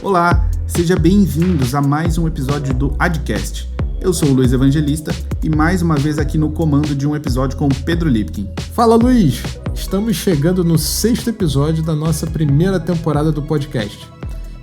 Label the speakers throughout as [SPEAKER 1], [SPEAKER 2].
[SPEAKER 1] Olá, sejam bem-vindos a mais um episódio do Adcast. Eu sou o Luiz Evangelista e mais uma vez aqui no comando de um episódio com o Pedro Lipkin.
[SPEAKER 2] Fala, Luiz! Estamos chegando no 6º episódio da nossa primeira temporada do podcast.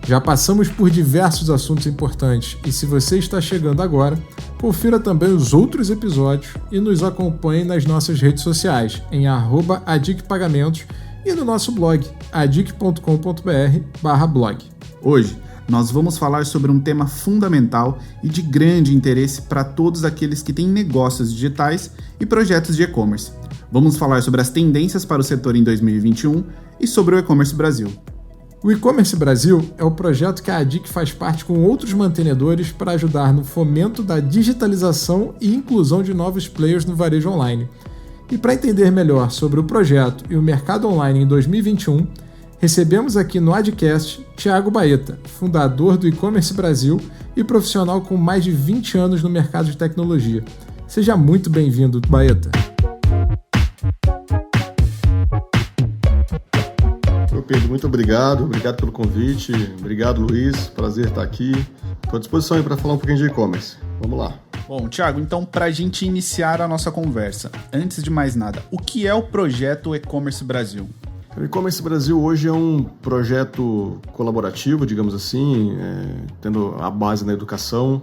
[SPEAKER 2] Já passamos por diversos assuntos importantes e se você está chegando agora, confira também os outros episódios e nos acompanhe nas nossas redes sociais em @adicpagamentos e no nosso blog adic.com.br/blog.
[SPEAKER 1] Hoje, nós vamos falar sobre um tema fundamental e de grande interesse para todos aqueles que têm negócios digitais e projetos de e-commerce. Vamos falar sobre as tendências para o setor em 2021 e sobre o e-commerce Brasil.
[SPEAKER 2] O E-Commerce Brasil é o projeto que a ADIC faz parte com outros mantenedores para ajudar no fomento da digitalização e inclusão de novos players no varejo online. E para entender melhor sobre o projeto e o mercado online em 2021, recebemos aqui no Adcast Thiago Baeta, fundador do E-Commerce Brasil e profissional com mais de 20 anos no mercado de tecnologia. Seja muito bem-vindo, Baeta.
[SPEAKER 3] Pedro, muito obrigado pelo convite, obrigado Luiz, prazer estar aqui, estou à disposição para falar um pouquinho de e-commerce, vamos lá.
[SPEAKER 1] Bom, Thiago, então para a gente iniciar a nossa conversa, antes de mais nada, o que é o projeto E-Commerce Brasil?
[SPEAKER 3] O E-Commerce Brasil hoje é um projeto colaborativo, digamos assim, tendo a base na educação.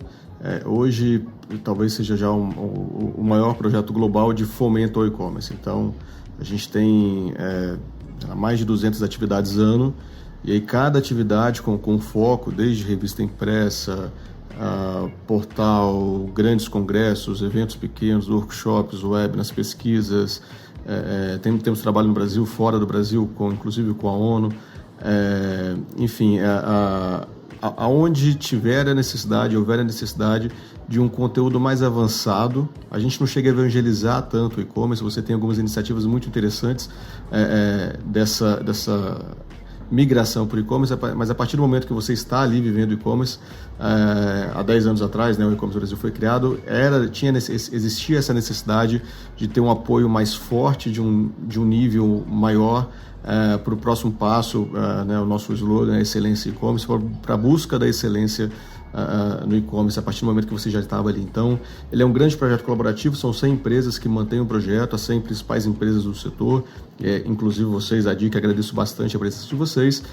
[SPEAKER 3] Hoje talvez seja já o maior projeto global de fomento ao e-commerce, então a gente tem mais de 200 atividades ano, e aí cada atividade com foco, desde revista impressa, portal, grandes congressos, eventos pequenos, workshops, webinars, pesquisas, temos trabalho no Brasil, fora do Brasil, inclusive com a ONU, enfim, aonde houver a necessidade de um conteúdo mais avançado. A gente não chega a evangelizar tanto o e-commerce, você tem algumas iniciativas muito interessantes dessa migração para o e-commerce, mas a partir do momento que você está ali vivendo o e-commerce, há 10 anos atrás, né, o E-Commerce Brasil foi criado, existia essa necessidade de ter um apoio mais forte, de um nível maior para o próximo passo, né, o nosso slogan é Excelência E-Commerce, para a busca da excelência no e-commerce, a partir do momento que você já estava ali. Então, ele é um grande projeto colaborativo, são 100 empresas que mantêm o projeto, as 100 principais empresas do setor, inclusive vocês, a ADIC, agradeço bastante a presença de vocês.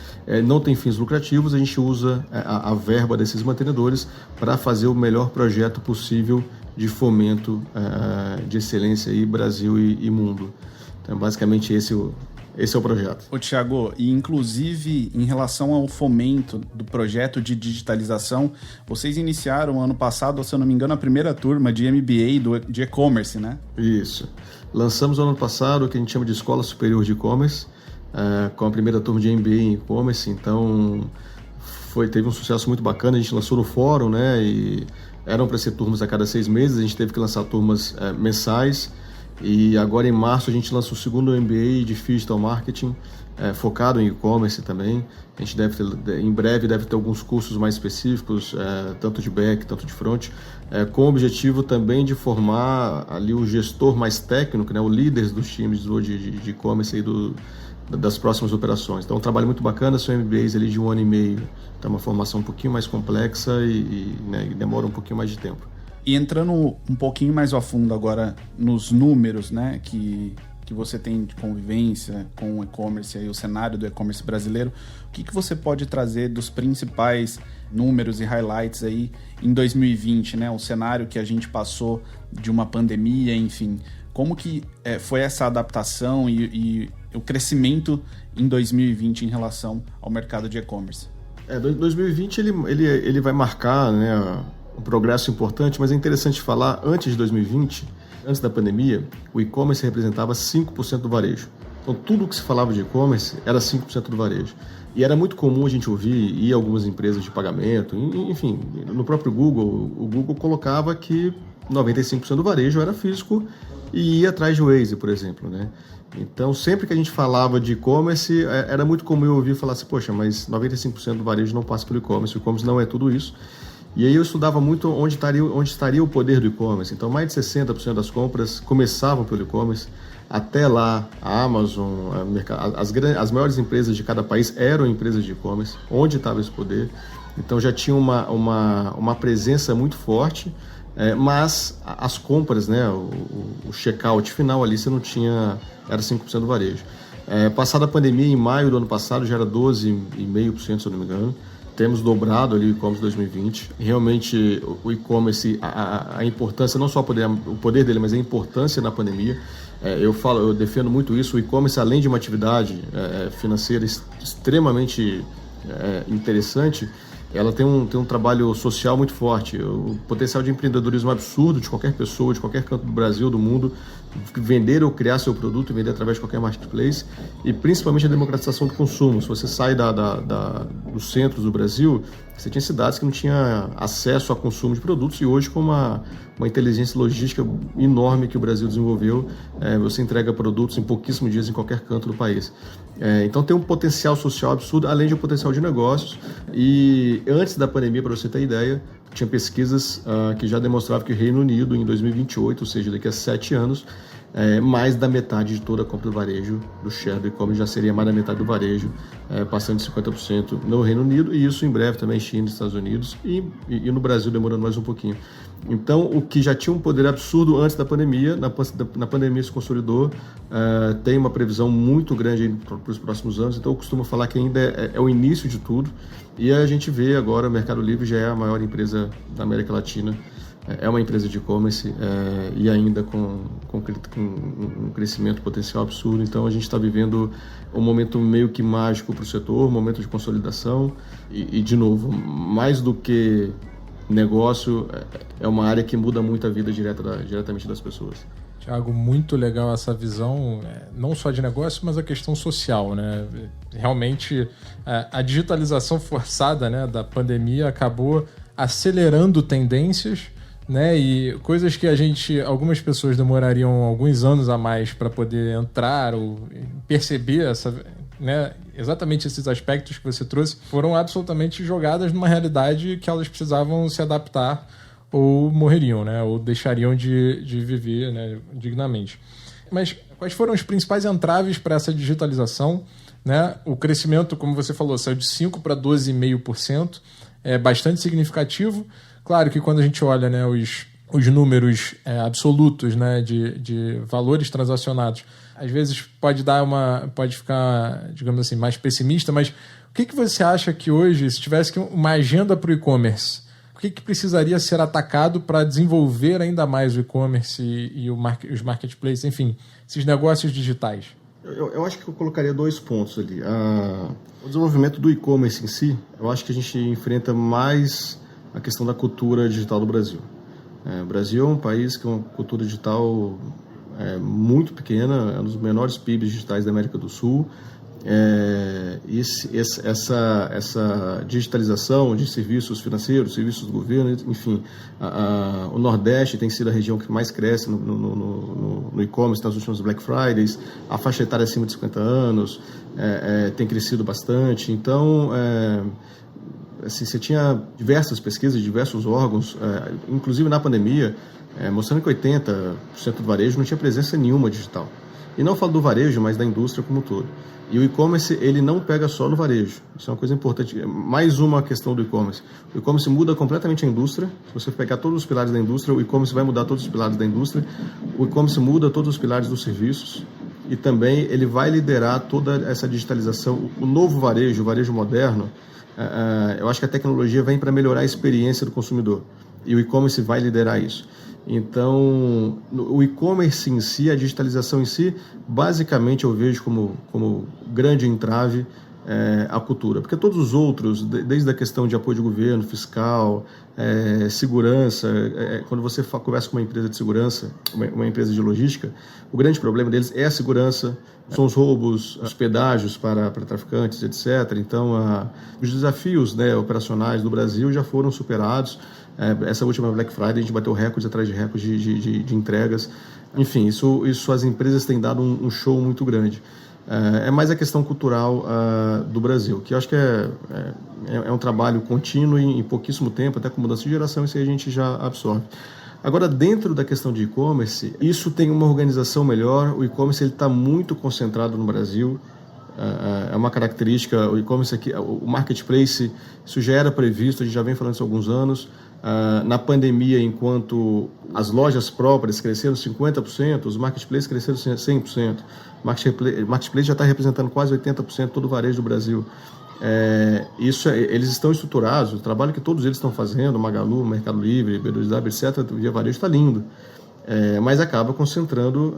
[SPEAKER 3] Não tem fins lucrativos, a gente usa a verba desses mantenedores para fazer o melhor projeto possível de fomento de excelência aí, Brasil e mundo. Então, basicamente, esse é o projeto.
[SPEAKER 1] Ô Thiago, e inclusive em relação ao fomento do projeto de digitalização, vocês iniciaram ano passado, se eu não me engano, a primeira turma de MBA de e-commerce, né?
[SPEAKER 3] Isso. Lançamos ano passado o que a gente chama de Escola Superior de E-Commerce, com a primeira turma de MBA em e-commerce, então teve um sucesso muito bacana, a gente lançou no fórum, né? E eram para ser turmas a cada 6 meses, a gente teve que lançar turmas mensais. E agora em março a gente lança o segundo MBA de Digital Marketing, focado em e-commerce também. A gente em breve deve ter alguns cursos mais específicos, tanto de back, tanto de front, com o objetivo também de formar ali o gestor mais técnico, né, o líder dos times de e-commerce aí das próximas operações. Então, um trabalho muito bacana, são MBAs ali de 1 ano e meio. Então, uma formação um pouquinho mais complexa e demora um pouquinho mais de tempo.
[SPEAKER 1] E entrando um pouquinho mais a fundo agora nos números, né, que você tem de convivência com o e-commerce e o cenário do e-commerce brasileiro, o que você pode trazer dos principais números e highlights aí em 2020, né, o cenário que a gente passou de uma pandemia, enfim, como que foi essa adaptação e o crescimento em 2020 em relação ao mercado de e-commerce?
[SPEAKER 3] 2020 ele vai marcar, né, um progresso importante, mas é interessante falar, antes de 2020, antes da pandemia, o e-commerce representava 5% do varejo. Então, tudo que se falava de e-commerce era 5% do varejo. E era muito comum a gente ouvir algumas empresas de pagamento, enfim, no próprio Google, o Google colocava que 95% do varejo era físico e ia atrás de Waze, por exemplo, né? Então, sempre que a gente falava de e-commerce, era muito comum eu ouvir falar assim, poxa, mas 95% do varejo não passa pelo e-commerce, o e-commerce não é tudo isso. E aí eu estudava muito onde estaria o poder do e-commerce. Então, mais de 60% das compras começavam pelo e-commerce. Até lá, a Amazon, as maiores empresas de cada país eram empresas de e-commerce, onde estava esse poder. Então já tinha uma presença muito forte, mas as compras, né, o checkout final ali, você não tinha, era 5% do varejo. Passada a pandemia, em maio do ano passado, já era 12,5%, se eu não me engano. Temos dobrado ali o e-commerce 2020. Realmente, o e-commerce, a importância, não só o poder dele, mas a importância na pandemia. Eu defendo muito isso. O e-commerce, além de uma atividade financeira extremamente interessante, ela tem um trabalho social muito forte. O potencial de empreendedorismo absurdo de qualquer pessoa, de qualquer canto do Brasil, do mundo, vender ou criar seu produto e vender através de qualquer marketplace, e principalmente a democratização do consumo. Se você sai dos centros do Brasil, você tinha cidades que não tinham acesso a consumo de produtos, e hoje, com uma inteligência logística enorme que o Brasil desenvolveu, você entrega produtos em pouquíssimos dias em qualquer canto do país. Então tem um potencial social absurdo, além de um potencial de negócios. E antes da pandemia, para você ter ideia, tinha pesquisas que já demonstravam que o Reino Unido, em 2028, ou seja, daqui a 7 anos, mais da metade de toda a compra do varejo, do share do e-commerce, já seria mais da metade do varejo, passando de 50% no Reino Unido, e isso em breve também China, Estados Unidos, e no Brasil demorando mais um pouquinho. Então, o que já tinha um poder absurdo antes da pandemia, na pandemia se consolidou, tem uma previsão muito grande para os próximos anos. Então eu costumo falar que ainda é o início de tudo, e a gente vê agora o Mercado Livre já é a maior empresa da América Latina, é uma empresa de e-commerce, e ainda com um crescimento potencial absurdo. Então a gente está vivendo um momento meio que mágico para o setor, um momento de consolidação, e de novo, mais do que negócio, é uma área que muda muito a vida diretamente das pessoas.
[SPEAKER 2] Tiago, muito legal essa visão, não só de negócio, mas a questão social, né? Realmente, a digitalização forçada, né, da pandemia acabou acelerando tendências, né, e coisas que algumas pessoas demorariam alguns anos a mais para poder entrar ou perceber né, exatamente esses aspectos que você trouxe, foram absolutamente jogadas numa realidade que elas precisavam se adaptar, ou morreriam, né? Ou deixariam de viver, né, dignamente. Mas quais foram os principais entraves para essa digitalização? Né? O crescimento, como você falou, saiu de 5% para 12,5%, é bastante significativo. Claro que quando a gente olha, né, os números absolutos, né, de valores transacionados, às vezes pode ficar, digamos assim, mais pessimista, mas o que você acha que hoje, se tivesse uma agenda para o e-commerce, o que precisaria ser atacado para desenvolver ainda mais o e-commerce e os marketplaces, enfim, esses negócios digitais?
[SPEAKER 3] Eu acho que eu colocaria 2 pontos ali. O desenvolvimento do e-commerce em si, eu acho que a gente enfrenta mais a questão da cultura digital do Brasil. O Brasil é um país com uma cultura digital muito pequena, é um dos menores PIBs digitais da América do Sul. Essa digitalização de serviços financeiros, serviços do governo, enfim, o Nordeste tem sido a região que mais cresce no e-commerce nas últimas Black Fridays. A faixa etária acima de 50 anos tem crescido bastante. Então, assim, você tinha diversas pesquisas, diversos órgãos, inclusive na pandemia, mostrando que 80% do varejo não tinha presença nenhuma digital. E não falo do varejo, mas da indústria como um todo. E o e-commerce, ele não pega só no varejo. Isso é uma coisa importante. Mais uma questão do e-commerce. O e-commerce muda completamente a indústria. Se você pegar todos os pilares da indústria, o e-commerce vai mudar todos os pilares da indústria. O e-commerce muda todos os pilares dos serviços. E também ele vai liderar toda essa digitalização. O novo varejo, o varejo moderno, eu acho que a tecnologia vem para melhorar a experiência do consumidor. E o e-commerce vai liderar isso. Então, o e-commerce em si, a digitalização em si, basicamente eu vejo como grande entrave a cultura. Porque todos os outros, desde a questão de apoio de governo, fiscal, segurança, quando você conversa com uma empresa de segurança, uma empresa de logística, o grande problema deles é a segurança, são os roubos, os pedágios para traficantes, etc. Então, os desafios, né, operacionais do Brasil já foram superados. Essa última Black Friday a gente bateu recorde atrás de recorde de entregas. Enfim, isso as empresas têm dado um show muito grande. É mais a questão cultural do Brasil, que eu acho que é um trabalho contínuo em pouquíssimo tempo, até com mudança de geração, isso aí a gente já absorve. Agora, dentro da questão de e-commerce, isso tem uma organização melhor. O e-commerce está muito concentrado no Brasil. É uma característica, o e-commerce aqui, o marketplace, isso já era previsto, a gente já vem falando isso há alguns anos. Na pandemia, enquanto as lojas próprias cresceram 50%, os marketplaces cresceram 100%. O marketplace já está representando quase 80% de todo o varejo do Brasil. Eles estão estruturados, o trabalho que todos eles estão fazendo, Magalu, Mercado Livre, B2W, etc., o Via Varejo está lindo. Mas acaba concentrando,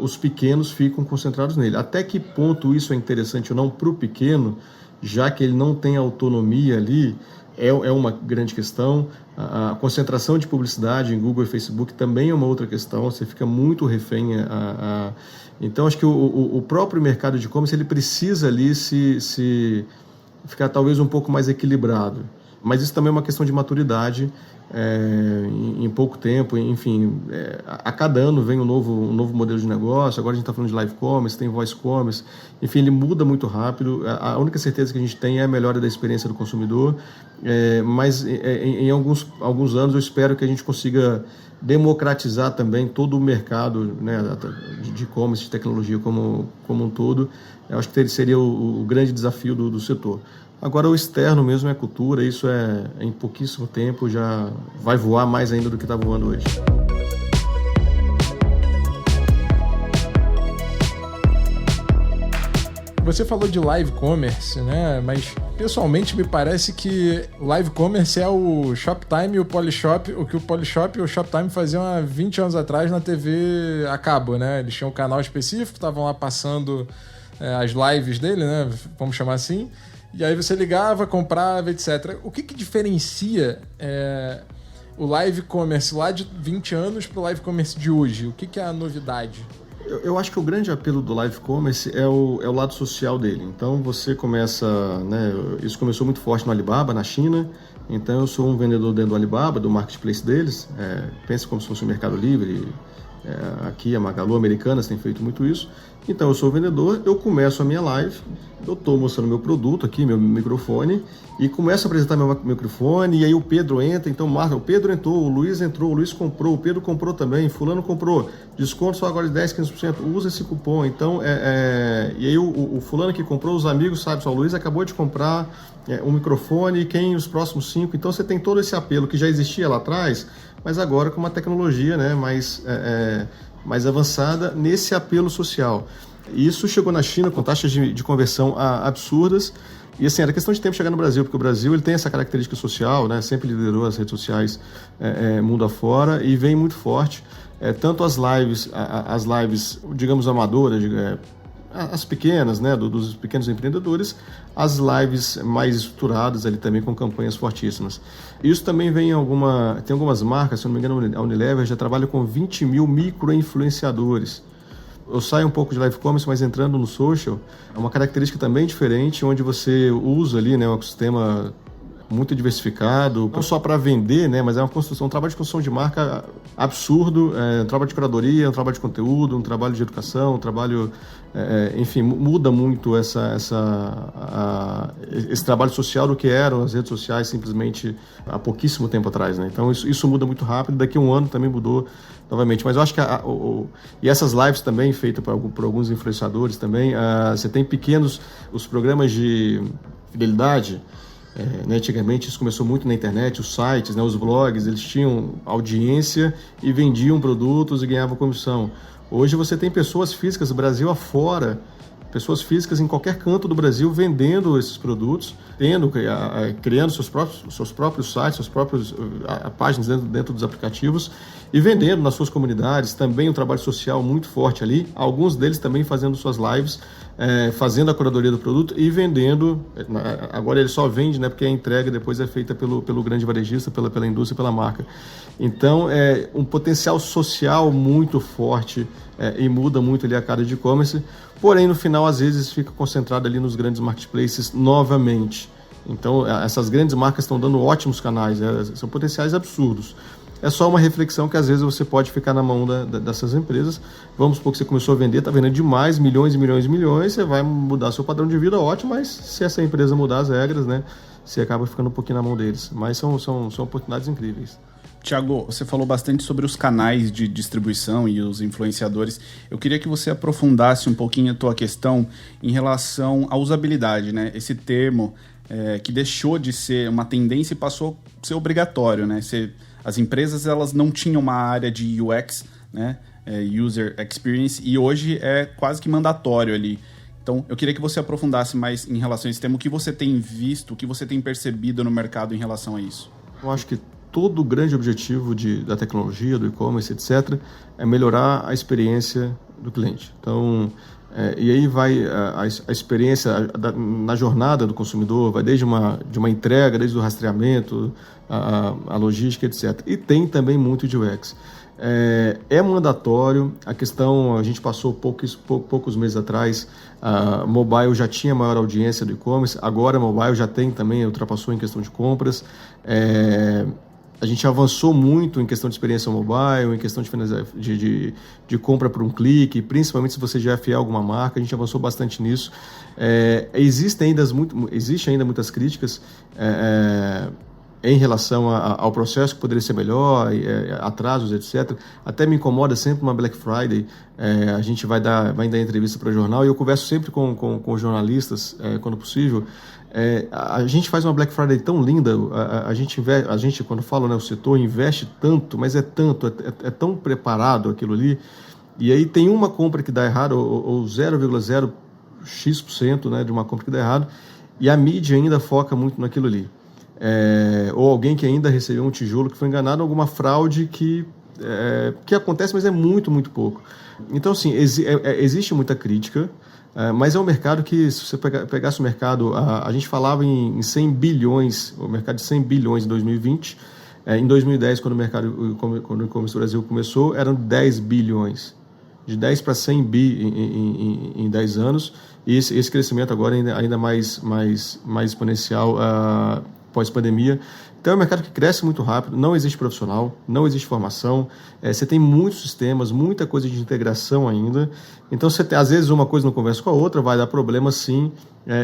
[SPEAKER 3] os pequenos ficam concentrados nele. Até que ponto isso é interessante ou não para o pequeno, já que ele não tem autonomia ali, é uma grande questão. A concentração de publicidade em Google e Facebook também é uma outra questão, você fica muito refém. Então, acho que o próprio mercado de e-commerce ele precisa ali se ficar talvez um pouco mais equilibrado. Mas isso também é uma questão de maturidade. Em pouco tempo, enfim, a cada ano vem um novo modelo de negócio. Agora a gente está falando de live commerce, tem voice commerce, enfim, ele muda muito rápido. A única certeza que a gente tem é a melhora da experiência do consumidor, mas em alguns anos eu espero que a gente consiga democratizar também todo o mercado, né, de e-commerce, de tecnologia como um todo. Eu acho que seria o grande desafio do setor. Agora, o externo mesmo é a cultura, isso em pouquíssimo tempo já vai voar mais ainda do que está voando hoje.
[SPEAKER 2] Você falou de live commerce, né? Mas pessoalmente me parece que live commerce é o Shoptime e o Polishop, o que o Polishop e o Shoptime faziam há 20 anos atrás na TV a cabo, né? Eles tinham um canal específico, estavam lá passando as lives dele, né? Vamos chamar assim. E aí você ligava, comprava, etc. O que diferencia o live commerce lá de 20 anos para o live commerce de hoje? O que é a novidade?
[SPEAKER 3] Eu acho que o grande apelo do live commerce é o lado social dele. Então você começa, né, isso começou muito forte no Alibaba, na China. Então eu sou um vendedor dentro do Alibaba, do marketplace deles. Pensa como se fosse o Mercado Livre. Aqui a Magalu, Americanas tem feito muito isso. Então eu sou vendedor, eu começo a minha live, eu estou mostrando meu produto aqui, meu microfone, e começo a apresentar meu microfone, e aí o Pedro entra, então marca, o Pedro entrou, o Luiz comprou, o Pedro comprou também, fulano comprou, desconto só agora de 10%, 15%, usa esse cupom. Então, e aí o fulano que comprou, os amigos sabem, só o Luiz acabou de comprar um microfone, e quem os próximos 5, então você tem todo esse apelo que já existia lá atrás, mas agora com uma tecnologia, né, mais avançada nesse apelo social. Isso chegou na China com taxas de conversão absurdas, e assim, era questão de tempo chegar no Brasil, porque o Brasil ele tem essa característica social, né, sempre liderou as redes sociais mundo afora, e vem muito forte, tanto as lives, digamos, amadoras, as pequenas, né, dos pequenos empreendedores, as lives mais estruturadas ali também com campanhas fortíssimas. Isso também vem tem algumas marcas, se não me engano a Unilever já trabalha com 20 mil micro-influenciadores. Eu saio um pouco de live commerce, mas entrando no social, é uma característica também diferente, onde você usa ali, né, um ecossistema muito diversificado, não só para vender, né, mas é um trabalho de construção de marca absurdo, um trabalho de curadoria, um trabalho de conteúdo, um trabalho de educação, um trabalho, enfim, muda muito esse trabalho social do que eram as redes sociais simplesmente há pouquíssimo tempo atrás, né? Então isso muda muito rápido, daqui a um ano também mudou novamente, mas eu acho que e essas lives também feitas por alguns influenciadores também, você tem os programas de fidelidade. Antigamente isso começou muito na internet, os sites, né, os blogs, eles tinham audiência e vendiam produtos e ganhavam comissão. Hoje você tem pessoas físicas, Brasil afora, pessoas físicas em qualquer canto do Brasil vendendo esses produtos, criando seus próprios sites, suas próprias páginas dentro dos aplicativos e vendendo nas suas comunidades. Também um trabalho social muito forte ali, alguns deles também fazendo suas lives, fazendo a curadoria do produto e vendendo. Agora ele só vende, né, porque a entrega depois é feita pelo grande varejista, pela indústria, pela marca. Então é um potencial social muito forte e muda muito ali a cara de e-commerce, porém no final às vezes fica concentrado ali nos grandes marketplaces novamente. Então essas grandes marcas estão dando ótimos canais, são potenciais absurdos. É só uma reflexão que às vezes você pode ficar na mão dessas empresas. Vamos supor que você começou a vender, está vendendo demais, milhões e milhões e milhões, você vai mudar seu padrão de vida, ótimo, mas se essa empresa mudar as regras, né, você acaba ficando um pouquinho na mão deles. Mas são oportunidades incríveis.
[SPEAKER 1] Thiago, você falou bastante sobre os canais de distribuição e os influenciadores. Eu queria que você aprofundasse um pouquinho a tua questão em relação à usabilidade, né? Esse termo que deixou de ser uma tendência e passou a ser obrigatório, né? As empresas elas não tinham uma área de UX, né? User Experience, e hoje é quase que mandatório ali. Então, eu queria que você aprofundasse mais em relação a esse tema, o que você tem visto, o que você tem percebido no mercado em relação a isso.
[SPEAKER 3] Eu acho que todo o grande objetivo da tecnologia, do e-commerce, etc., é melhorar a experiência do cliente. Então, e aí vai a experiência na jornada do consumidor, vai desde uma entrega, desde o rastreamento, a logística, etc. E tem também muito de UX. É mandatório, a questão, a gente passou poucos meses atrás, mobile já tinha maior audiência do e-commerce, agora mobile já tem também, ultrapassou em questão de compras, a gente avançou muito em questão de experiência mobile, em questão de compra por um clique, principalmente se você já é fiel a alguma marca, a gente avançou bastante nisso. Existem ainda muitas críticas em relação ao processo que poderia ser melhor, atrasos, etc. Até me incomoda sempre uma Black Friday, a gente vai dar entrevista para o jornal e eu converso sempre com os jornalistas, quando possível. A gente faz uma Black Friday tão linda, a gente quando fala, né, o setor investe tanto, mas é tão preparado aquilo ali, e aí tem uma compra que dá errado, ou 0,0x%, né, de uma compra que dá errado, e a mídia ainda foca muito naquilo ali. Ou alguém que ainda recebeu um tijolo que foi enganado, alguma fraude que acontece, mas é muito, muito pouco. Então, assim, existe muita crítica, mas é um mercado que, se você pegasse o mercado, a gente falava em 100 bilhões, o mercado de 100 bilhões em 2020, em 2010, quando o e-commerce do Brasil começou, eram 10 bilhões, de 10 para 100 bi em 10 anos, e esse crescimento agora ainda mais exponencial pós-pandemia. Então é um mercado que cresce muito rápido, não existe profissional, não existe formação, você tem muitos sistemas, muita coisa de integração ainda, então às vezes uma coisa não conversa com a outra, vai dar problema sim,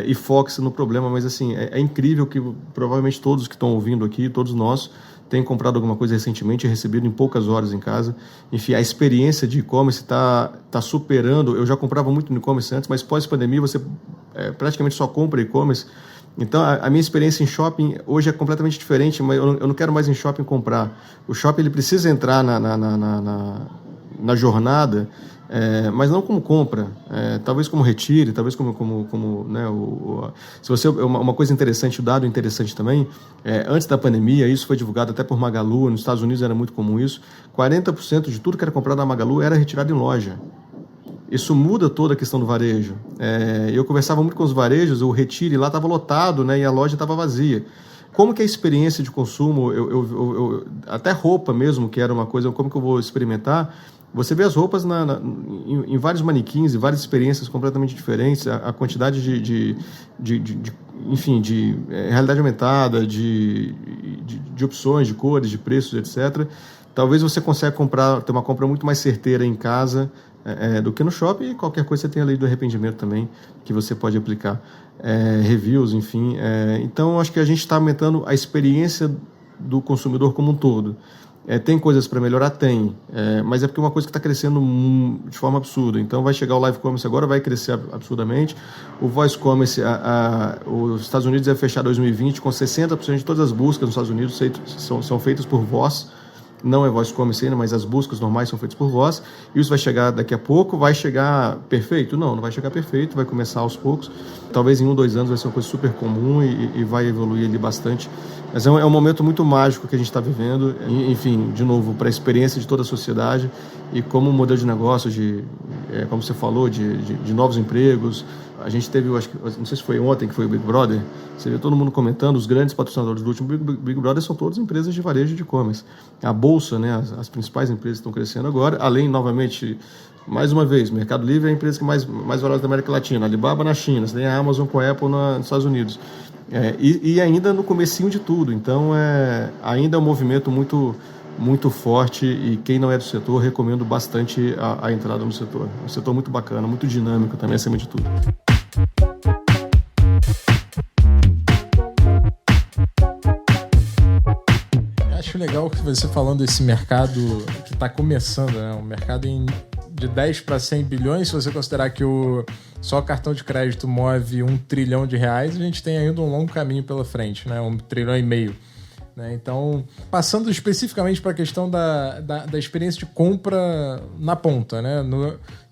[SPEAKER 3] e foca-se no problema, mas assim, é incrível que provavelmente todos que estão ouvindo aqui, todos nós, têm comprado alguma coisa recentemente e recebido em poucas horas em casa. Enfim, a experiência de e-commerce está superando, eu já comprava muito no e-commerce antes, mas pós-pandemia você praticamente só compra e-commerce. Então, a minha experiência em shopping hoje é completamente diferente, mas eu não quero mais em shopping comprar. O shopping ele precisa entrar na jornada, mas não como compra, talvez como retire, talvez como né, se você uma coisa interessante, um dado interessante também, antes da pandemia, isso foi divulgado até por Magalu, nos Estados Unidos era muito comum isso, 40% de tudo que era comprado na Magalu era retirado em loja. Isso muda toda a questão do varejo. Eu conversava muito com os varejos, o retire lá estava lotado, né, e a loja estava vazia. Como que é a experiência de consumo, até roupa mesmo, que era uma coisa, como que eu vou experimentar? Você vê as roupas em vários manequins, e várias experiências completamente diferentes, a quantidade de realidade aumentada, de opções, de cores, de preços, etc. Talvez você consiga ter uma compra muito mais certeira em casa, do que no shopping, e qualquer coisa você tem a lei do arrependimento também, que você pode aplicar, reviews, enfim. Então, acho que a gente está aumentando a experiência do consumidor como um todo. Tem coisas para melhorar? Tem, mas é porque é uma coisa que está crescendo de forma absurda. Então, vai chegar o live commerce agora, vai crescer absurdamente. O voice commerce, os Estados Unidos vai fechar 2020 com 60% de todas as buscas nos Estados Unidos são feitas por voz. Não é voice commerce ainda, mas as buscas normais são feitas por voz, e isso vai chegar daqui a pouco. Vai chegar perfeito? Não vai chegar perfeito, vai começar aos poucos, talvez em 1, 2 anos vai ser uma coisa super comum e vai evoluir ali bastante, mas é um momento muito mágico que a gente está vivendo, enfim, de novo, para a experiência de toda a sociedade, e como um modelo de negócio, como você falou, de novos empregos. A gente teve, não sei se foi ontem que foi o Big Brother, você vê todo mundo comentando, os grandes patrocinadores do último Big Brother são todas empresas de varejo de e-commerce. A Bolsa, né, as principais empresas estão crescendo agora, além, novamente, mais uma vez, Mercado Livre é a empresa que mais valorosa da América Latina, Alibaba na China, você tem a Amazon com a Apple nos Estados Unidos. E ainda no comecinho de tudo, então ainda é um movimento muito, muito forte, e quem não é do setor, recomendo bastante a entrada no setor. É um setor muito bacana, muito dinâmico também, acima de tudo.
[SPEAKER 2] Acho legal que você falando desse mercado que está começando, né? Um mercado de 10 para 100 bilhões, se você considerar que só o cartão de crédito move R$1 trilhão, a gente tem ainda um longo caminho pela frente, né? 1,5 trilhão. Né? Então, passando especificamente para a questão da experiência de compra na ponta, né?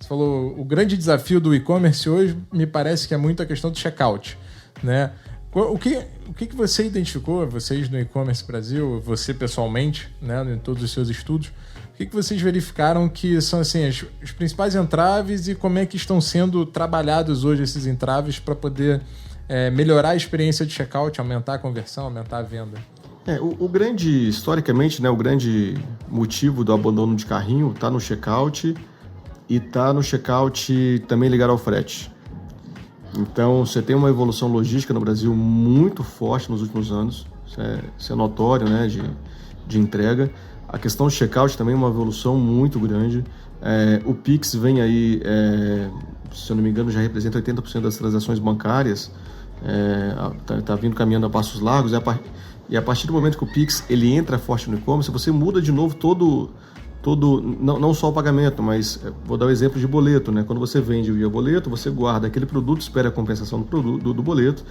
[SPEAKER 2] Você falou, o grande desafio do e-commerce hoje me parece que é muito a questão do checkout, né? O que você identificou, vocês no e-commerce Brasil, você pessoalmente, né, em todos os seus estudos, o que vocês verificaram que são assim, os principais entraves e como é que estão sendo trabalhados hoje esses entraves para poder melhorar a experiência de checkout, aumentar a conversão, aumentar a venda?
[SPEAKER 3] Historicamente, né, o grande motivo do abandono de carrinho está no checkout e está no checkout também ligado ao frete. Então, você tem uma evolução logística no Brasil muito forte nos últimos anos, isso é notório, né, de entrega. A questão do checkout também é uma evolução muito grande. O Pix vem aí, se eu não me engano, já representa 80% das transações bancárias, tá vindo caminhando a passos largos, e a partir do momento que o Pix ele entra forte no e-commerce, você muda de novo todo não só o pagamento, mas vou dar o exemplo de boleto, né? Quando você vende via boleto, você guarda aquele produto, espera a compensação do boleto,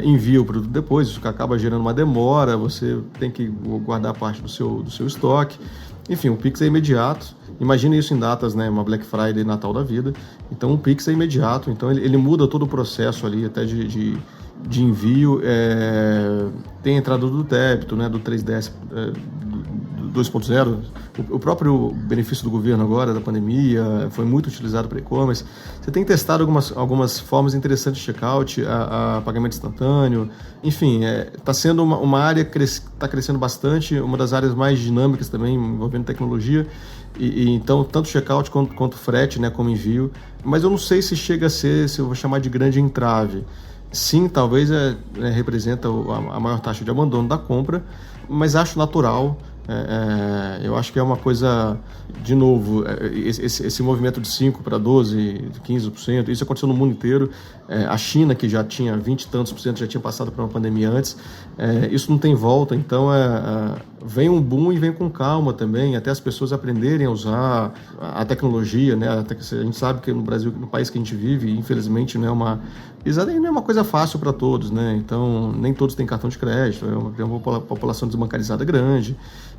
[SPEAKER 3] envia o produto depois, isso acaba gerando uma demora, você tem que guardar parte do seu estoque. Enfim, o Pix é imediato. Imagina isso em datas, né? Uma Black Friday, Natal da vida. Então o Pix é imediato, então ele muda todo o processo ali, até de envio. Tem a entrada do débito, né? Do 3DS 2.0, o próprio benefício do governo agora, da pandemia, foi muito utilizado para e-commerce. Você tem testado algumas formas interessantes de checkout, a pagamento instantâneo, enfim, está sendo uma área que está crescendo bastante, uma das áreas mais dinâmicas também, envolvendo tecnologia, e então tanto checkout quanto frete, né, como envio, mas eu não sei se chega a ser, se eu vou chamar de grande entrave. Sim, talvez representa a maior taxa de abandono da compra, mas acho natural. Eu acho que é uma coisa, de novo, esse movimento de 5% para 12%, 15%, isso aconteceu no mundo inteiro. A China, que já tinha 20 e tantos por cento, já tinha passado por uma pandemia antes, isso não tem volta, então vem um boom e vem com calma também, até as pessoas aprenderem a usar a tecnologia, né? Até que a gente sabe que no Brasil, no país que a gente vive, infelizmente não é uma coisa fácil para todos, né? Então nem todos têm cartão de crédito, é uma população desbancarizada grande.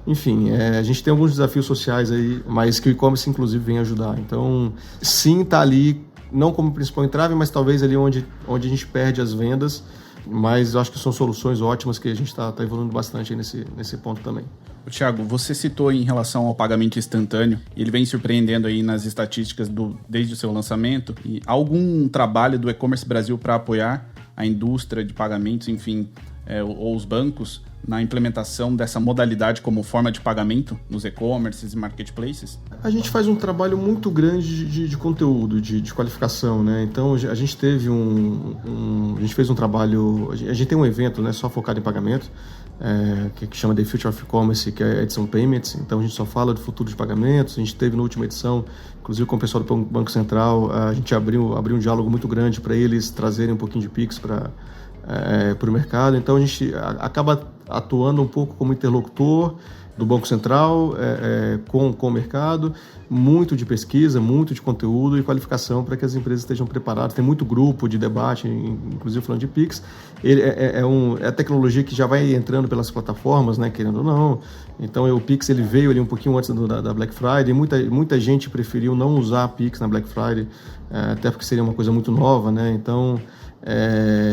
[SPEAKER 3] Enfim, a gente tem alguns desafios sociais aí, mas que o e-commerce inclusive vem ajudar. Então, sim, está ali, não como principal entrave, mas talvez ali onde a gente perde as vendas, mas eu acho que são soluções ótimas que a gente está evoluindo bastante aí nesse ponto também.
[SPEAKER 1] Thiago, você citou em relação ao pagamento instantâneo, ele vem surpreendendo aí nas estatísticas desde o seu lançamento, e algum trabalho do e-commerce Brasil para apoiar a indústria de pagamentos, enfim, ou os bancos, na implementação dessa modalidade como forma de pagamento nos e-commerces e marketplaces?
[SPEAKER 3] A gente faz um trabalho muito grande de conteúdo, de qualificação, né? Então a gente teve a gente fez um trabalho, a gente tem um evento, né, só focado em pagamento, que chama The Future of E-Commerce, que é a edição Payments. Então a gente só fala do futuro de pagamentos. A gente teve na última edição, inclusive com o pessoal do Banco Central, a gente abriu um diálogo muito grande para eles trazerem um pouquinho de Pix para o mercado. Então a gente acaba atuando um pouco como interlocutor do Banco Central com o mercado, muito de pesquisa, muito de conteúdo e qualificação para que as empresas estejam preparadas. Tem muito grupo de debate, inclusive falando de Pix. Ele é a tecnologia que já vai entrando pelas plataformas, né, querendo ou não. Então o Pix ele veio ali um pouquinho antes da Black Friday. Muita gente preferiu não usar Pix na Black Friday, até porque seria uma coisa muito nova, né? Então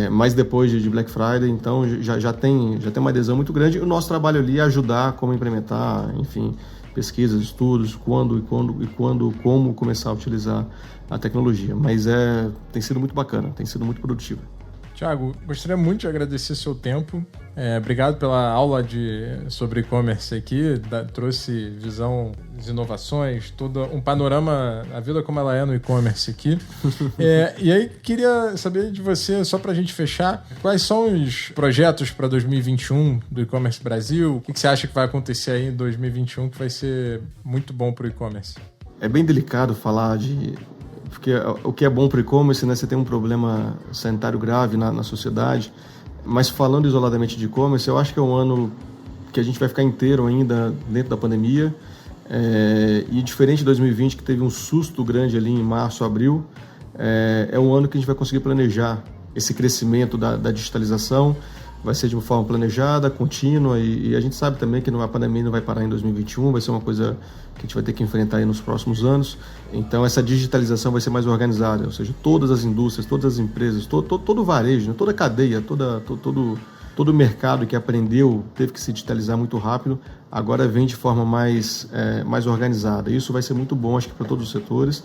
[SPEAKER 3] mas depois de Black Friday, então já tem uma adesão muito grande. O nosso trabalho ali é ajudar como implementar, enfim, pesquisas, estudos, como começar a utilizar a tecnologia. Mas tem sido muito bacana, tem sido muito produtivo.
[SPEAKER 2] Thiago, gostaria muito de agradecer seu tempo. Obrigado pela aula sobre e-commerce aqui. Trouxe visão de inovações, todo um panorama, a vida como ela é no e-commerce aqui. E aí, queria saber de você, só para a gente fechar, quais são os projetos para 2021 do e-commerce Brasil? O que você acha que vai acontecer aí em 2021 que vai ser muito bom para o e-commerce?
[SPEAKER 3] É bem delicado falar porque o que é bom para o e-commerce, né? Você tem um problema sanitário grave na sociedade, mas falando isoladamente de e-commerce, eu acho que é um ano que a gente vai ficar inteiro ainda dentro da pandemia. E diferente de 2020, que teve um susto grande ali em março, abril, é um ano que a gente vai conseguir planejar esse crescimento da digitalização. Vai ser de uma forma planejada, contínua, e a gente sabe também que a pandemia não vai parar em 2021, vai ser uma coisa que a gente vai ter que enfrentar aí nos próximos anos. Então essa digitalização vai ser mais organizada, ou seja, todas as indústrias, todas as empresas, todo o varejo, toda a cadeia, todo o mercado que aprendeu, teve que se digitalizar muito rápido, agora vem de forma mais organizada. Isso vai ser muito bom, acho que para todos os setores.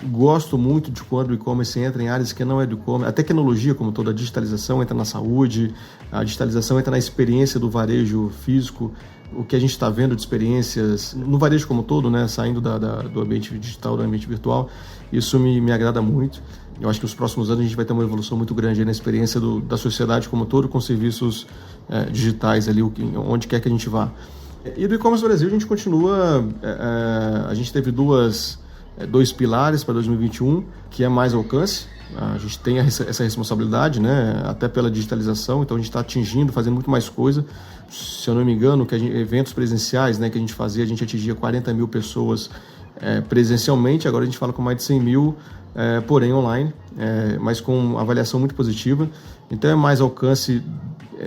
[SPEAKER 3] Gosto muito de quando o e-commerce entra em áreas que não é do e-commerce. A tecnologia, como toda a digitalização, entra na saúde, a digitalização entra na experiência do varejo físico, o que a gente está vendo de experiências no varejo como todo, né, saindo do ambiente digital, do ambiente virtual. Isso me agrada muito. Eu acho que nos próximos anos a gente vai ter uma evolução muito grande aí na experiência da sociedade como todo, com serviços digitais ali, onde quer que a gente vá. E do e-commerce Brasil a gente continua, a gente teve dois pilares para 2021, que é mais alcance. A gente tem essa responsabilidade, né, até pela digitalização, então a gente está atingindo, fazendo muito mais coisa. Se eu não me engano, eventos presenciais, né, que a gente fazia, a gente atingia 40 mil pessoas presencialmente, agora a gente fala com mais de 100 mil, porém online, mas com avaliação muito positiva. Então é mais alcance,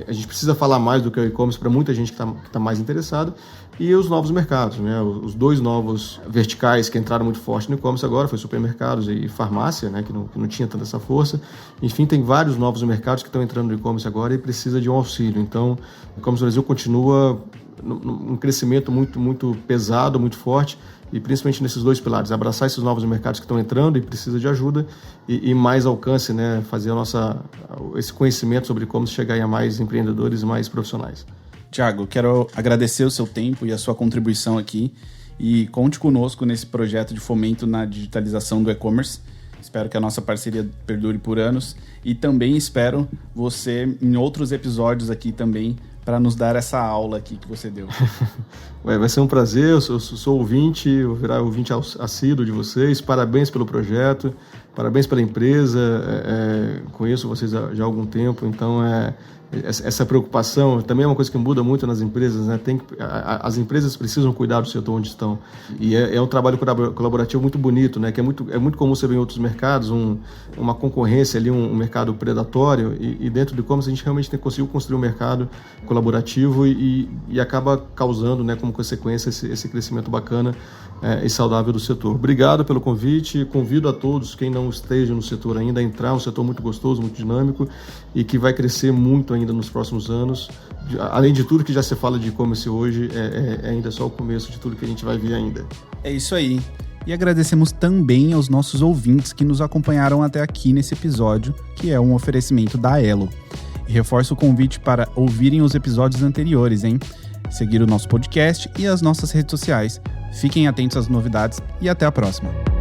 [SPEAKER 3] a gente precisa falar mais do que o e-commerce para muita gente que tá mais interessada. E os novos mercados, né? Os dois novos verticais que entraram muito forte no e-commerce agora foi supermercados e farmácia, né? Que não tinha tanta essa força. Enfim, tem vários novos mercados que estão entrando no e-commerce agora e precisa de um auxílio. Então, o e-commerce Brasil continua num crescimento muito, muito pesado, muito forte, e principalmente nesses dois pilares, abraçar esses novos mercados que estão entrando e precisa de ajuda, e mais alcance, né? Fazer esse conhecimento sobre e-commerce chegar a mais empreendedores e mais profissionais.
[SPEAKER 1] Thiago, quero agradecer o seu tempo e a sua contribuição aqui, e conte conosco nesse projeto de fomento na digitalização do e-commerce. Espero que a nossa parceria perdure por anos, e também espero você em outros episódios aqui também para nos dar essa aula aqui que você deu.
[SPEAKER 3] Vai ser um prazer, eu sou ouvinte, vou virar ouvinte assíduo de vocês. Parabéns pelo projeto, parabéns pela empresa, conheço vocês já há algum tempo, então essa preocupação também é uma coisa que muda muito nas empresas, né? As empresas precisam cuidar do setor onde estão, e é um trabalho colaborativo muito bonito, né? Que é muito comum você ver em outros mercados uma concorrência ali, um mercado predatório, e dentro do e-commerce a gente realmente conseguiu construir um mercado colaborativo e acaba causando, né, como consequência esse crescimento bacana e saudável do setor. Obrigado pelo convite, convido a todos, quem não esteja no setor ainda, a entrar, um setor muito gostoso, muito dinâmico e que vai crescer muito ainda nos próximos anos. Além de tudo que já se fala de e-commerce hoje, é ainda só o começo de tudo que a gente vai ver ainda.
[SPEAKER 1] É isso aí. E agradecemos também aos nossos ouvintes que nos acompanharam até aqui nesse episódio, que é um oferecimento da Elo. E reforço o convite para ouvirem os episódios anteriores, hein? Seguir o nosso podcast e as nossas redes sociais. Fiquem atentos às novidades e até a próxima.